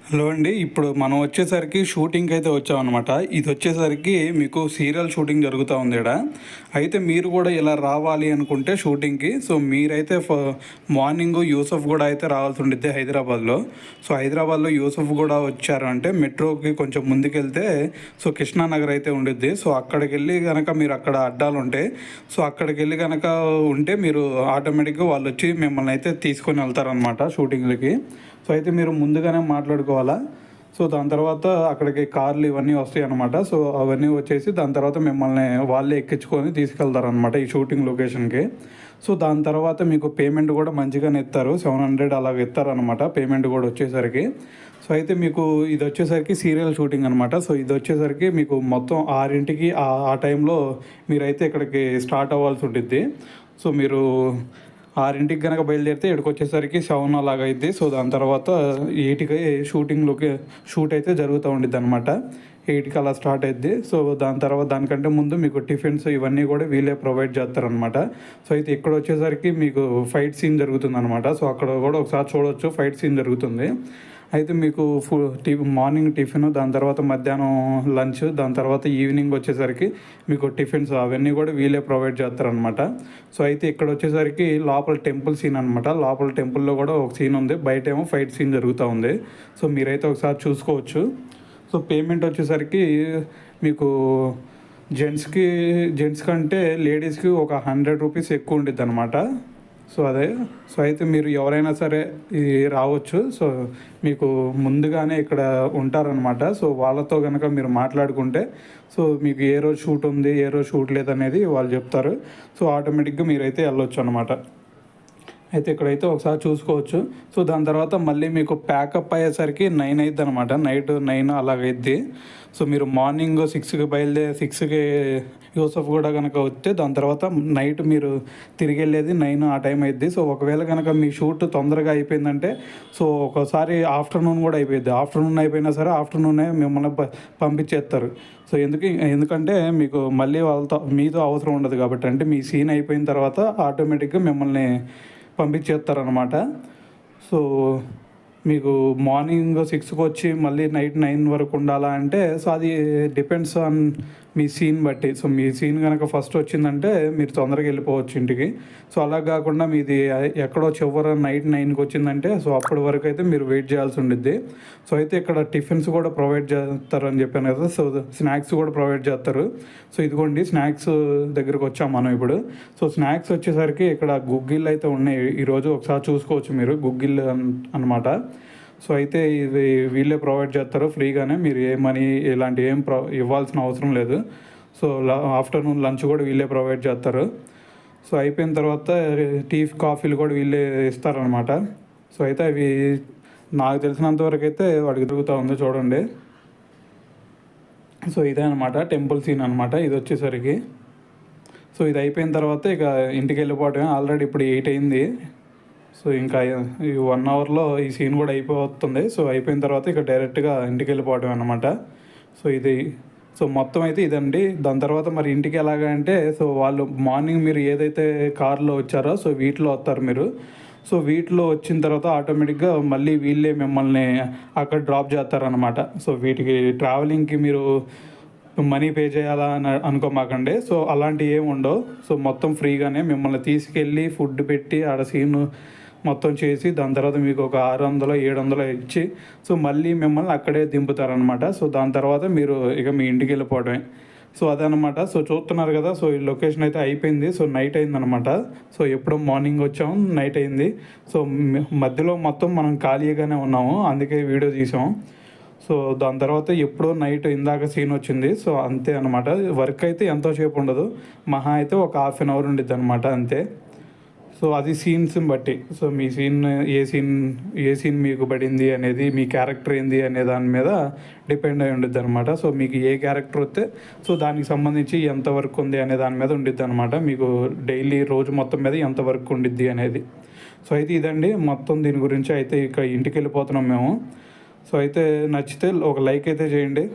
Hello అండి. ఇప్పుడు మనం వచ్చేసరికి షూటింగ్‌కి అయితే వచ్చామనమాట. ఇది వచ్చేసరికి మీకు సీరియల్ షూటింగ్ జరుగుతా ఉంది ఈడ. అయితే మీరు కూడా ఇలా రావాలి అనుకుంటే షూటింగ్‌కి మీరైతే మార్నింగ్ యూసఫ్‌గూడ అయితే రావాల్సి ఉండిద్ది హైదరాబాద్‌లో. హైదరాబాద్‌లో యూసఫ్‌గూడ వచ్చారు అంటే మెట్రోకి కొంచెం ముందుకెళ్తే కృష్ణానగర్ అయితే ఉండిద్ది. అక్కడికెళ్ళి గనక మీరు అక్కడ అడ్డాలుంటాయి. అక్కడికెళ్ళి గనక ఉంటే మీరు ఆటోమేటిక్‌గా వాళ్ళొచ్చి మిమ్మల్ని అయితే తీసుకొని వెళ్తారనమాట షూటింగ్‌లకి. అయితే మీరు ముందుగానే మాట్లాడుకోవాలా. దాని తర్వాత అక్కడికి కార్లు ఇవన్నీ వస్తాయి అన్నమాట. అవన్నీ వచ్చేసి దాని తర్వాత మిమ్మల్ని వాళ్ళే ఎక్కించుకొని తీసుకెళ్తారనమాట ఈ షూటింగ్ లొకేషన్‌కి. దాని తర్వాత మీకు పేమెంట్ కూడా మంచిగానే ఇస్తారు. 700 అలాగ ఇస్తారనమాట పేమెంట్ కూడా వచ్చేసరికి. అయితే మీకు ఇది వచ్చేసరికి సీరియల్ షూటింగ్ అనమాట. ఇది వచ్చేసరికి మీకు మొత్తం 6కి ఆ టైంలో మీరైతే ఇక్కడికి స్టార్ట్ అవ్వాల్సి ఉంటుంది. మీరు 6కి గనక బయలుదేరితే ఇక్కడికి వచ్చేసరికి 7 అలాగ అయిద్ది. దాని తర్వాత 8కి షూట్ అయితే జరుగుతూ ఉండిద్ది అనమాట. 8కి అలా స్టార్ట్ అయిద్ది. దాని తర్వాత దానికంటే ముందు మీకు టిఫిన్స్ ఇవన్నీ కూడా వీళ్ళే ప్రొవైడ్ చేస్తారనమాట. అయితే ఇక్కడ వచ్చేసరికి మీకు ఫైట్ సీన్ జరుగుతుందనమాట. అక్కడ కూడా ఒకసారి చూడవచ్చు, ఫైట్ సీన్ జరుగుతుంది. అయితే మీకు మార్నింగ్ టిఫిన్, దాని తర్వాత మధ్యాహ్నం లంచ్, దాని తర్వాత ఈవినింగ్ వచ్చేసరికి మీకు టిఫిన్స్ అవన్నీ కూడా వీళ్ళే ప్రొవైడ్ చేస్తారనమాట. అయితే ఇక్కడ వచ్చేసరికి లోపల టెంపుల్ సీన్ అనమాట. లోపల టెంపుల్లో కూడా ఒక సీన్ ఉంది, బయట ఏమో ఫైట్ సీన్ జరుగుతూ ఉంది. మీరైతే ఒకసారి చూసుకోవచ్చు. పేమెంట్ వచ్చేసరికి మీకు జెంట్స్ కంటే లేడీస్కి ఒక 100 రూపీస్ ఎక్కువ ఉండిద్ది అనమాట. అదే అయితే మీరు ఎవరైనా సరే ఇది రావచ్చు. మీకు ముందుగానే ఇక్కడ ఉంటారనమాట. వాళ్ళతో కనుక మీరు మాట్లాడుకుంటే మీకు ఏ రోజు షూట్ ఉంది, ఏ రోజు షూట్ లేదనేది వాళ్ళు చెప్తారు. ఆటోమేటిక్గా మీరైతే వెళ్ళొచ్చు అనమాట. అయితే ఇక్కడైతే ఒకసారి చూసుకోవచ్చు. దాని తర్వాత మళ్ళీ మీకు ప్యాకప్ అయ్యేసరికి 9 అయిద్ది అనమాట. నైట్ 9 అలాగైద్ది. మీరు మార్నింగ్ 6కి బయలుదేరి 6కి యూసఫ్‌గూడ కనుక వస్తే దాని తర్వాత నైట్ మీరు తిరిగి వెళ్ళేది 9 ఆ టైం అయిద్ది. ఒకవేళ కనుక మీ షూట్ తొందరగా అయిపోయిందంటే ఒక్కోసారి ఆఫ్టర్నూన్ కూడా అయిపోయింది. ఆఫ్టర్నూన్ అయిపోయినా సరే ఆఫ్టర్నూనే మిమ్మల్ని పంపించేస్తారు. ఎందుకంటే మీకు మళ్ళీ మీతో అవసరం ఉండదు కాబట్టి. అంటే మీ సీన్ అయిపోయిన తర్వాత ఆటోమేటిక్గా మిమ్మల్ని పంపించేస్తారనమాట. మీకు మార్నింగ్ 6కి వచ్చి మళ్ళీ నైట్ 9 వరకు ఉండాలా అంటే అది డిపెండ్స్ ఆన్ మీ సీన్ బట్టి. మీ సీన్ కనుక ఫస్ట్ వచ్చిందంటే మీరు తొందరగా వెళ్ళిపోవచ్చు ఇంటికి. అలా కాకుండా మీది ఎక్కడో చివర నైట్ 9కి వచ్చిందంటే అప్పటి వరకు అయితే మీరు వెయిట్ చేయాల్సి ఉండిద్ది. అయితే ఇక్కడ టిఫిన్స్ కూడా ప్రొవైడ్ చేస్తారని చెప్పాను కదా. స్నాక్స్ కూడా ప్రొవైడ్ చేస్తారు. ఇదిగోండి స్నాక్స్ దగ్గరకు వచ్చాం మనం ఇప్పుడు. స్నాక్స్ వచ్చేసరికి ఇక్కడ గుగ్గిళ్ళు అయితే ఉన్నాయి ఈరోజు. ఒకసారి చూసుకోవచ్చు మీరు, గుగ్గిళ్ళు అనమాట. అయితే ఇది వీళ్ళే ప్రొవైడ్ చేస్తారు ఫ్రీగానే. మీరు ఏ మనీ ఇలాంటివి ఇవ్వాల్సిన అవసరం లేదు. ఆఫ్టర్నూన్ లంచ్ కూడా వీళ్ళే ప్రొవైడ్ చేస్తారు. అయిపోయిన తర్వాత టీ కాఫీలు కూడా వీళ్ళే ఇస్తారనమాట. అయితే అవి నాకు తెలిసినంతవరకు అయితే వాడికి తిరుగుతూ ఉంది చూడండి. ఇదే అనమాట టెంపుల్ సీన్ అనమాట ఇది వచ్చేసరికి. ఇది అయిపోయిన తర్వాత ఇక ఇంటికి వెళ్ళిపోవటమే. ఆల్రెడీ ఇప్పుడు 8 అయింది. ఇంకా ఈ 1 అవర్లో ఈ సీన్ కూడా అయిపోతుంది. అయిపోయిన తర్వాత ఇక డైరెక్ట్గా ఇంటికి వెళ్ళిపోవడం అనమాట. ఇది మొత్తం అయితే ఇదండి. దాని తర్వాత మరి ఇంటికి ఎలాగా అంటే వాళ్ళు మార్నింగ్ మీరు ఏదైతే కార్లో వచ్చారో వీటిలో వస్తారు మీరు. వీటిలో వచ్చిన తర్వాత ఆటోమేటిక్గా మళ్ళీ వీళ్ళే మిమ్మల్ని అక్కడ డ్రాప్ చేస్తారనమాట. వీటికి ట్రావెలింగ్కి మీరు మనీ పే చేయాలా అని అనుకోమాకండి. అలాంటివి ఏమి ఉండవు. మొత్తం ఫ్రీగానే మిమ్మల్ని తీసుకెళ్ళి ఫుడ్ పెట్టి ఆడ సీన్ మొత్తం చేసి దాని తర్వాత మీకు ఒక 600 700 ఇచ్చి మళ్ళీ మిమ్మల్ని అక్కడే దింపుతారనమాట. దాని తర్వాత మీరు ఇక మీ ఇంటికి వెళ్ళిపోవడమే. అదనమాట. చూస్తున్నారు కదా. ఈ లొకేషన్ అయితే అయిపోయింది. నైట్ అయిందనమాట. ఎప్పుడో మార్నింగ్ వచ్చాము, నైట్ అయింది. మధ్యలో మొత్తం మనం ఖాళీగానే ఉన్నాము, అందుకే వీడియో తీసాం. దాని తర్వాత ఎప్పుడో నైట్ ఇందాక సీన్ వచ్చింది. అంతే అనమాట. వర్క్ అయితే ఎంతోసేపు ఉండదు, మహా అయితే ఒక 1/2 అవర్ ఉండిద్ది అనమాట అంతే. అది సీన్స్ని బట్టి. మీ సీన్ ఏ సీన్ మీకు పడింది అనేది, మీ క్యారెక్టర్ ఏంది అనే దాని మీద డిపెండ్ అయి ఉండిద్ది అనమాట. మీకు ఏ క్యారెక్టర్ వస్తే దానికి సంబంధించి ఎంత వర్క్ ఉంది అనే దాని మీద ఉండిద్ది అనమాట. మీకు డైలీ రోజు మొత్తం మీద ఎంత వర్క్ ఉండిద్ది అనేది. అయితే ఇదండి మొత్తం దీని గురించి. అయితే ఇక ఇంటికి వెళ్ళిపోతున్నాం మేము. అయితే నచ్చితే ఒక లైక్ అయితే చేయండి.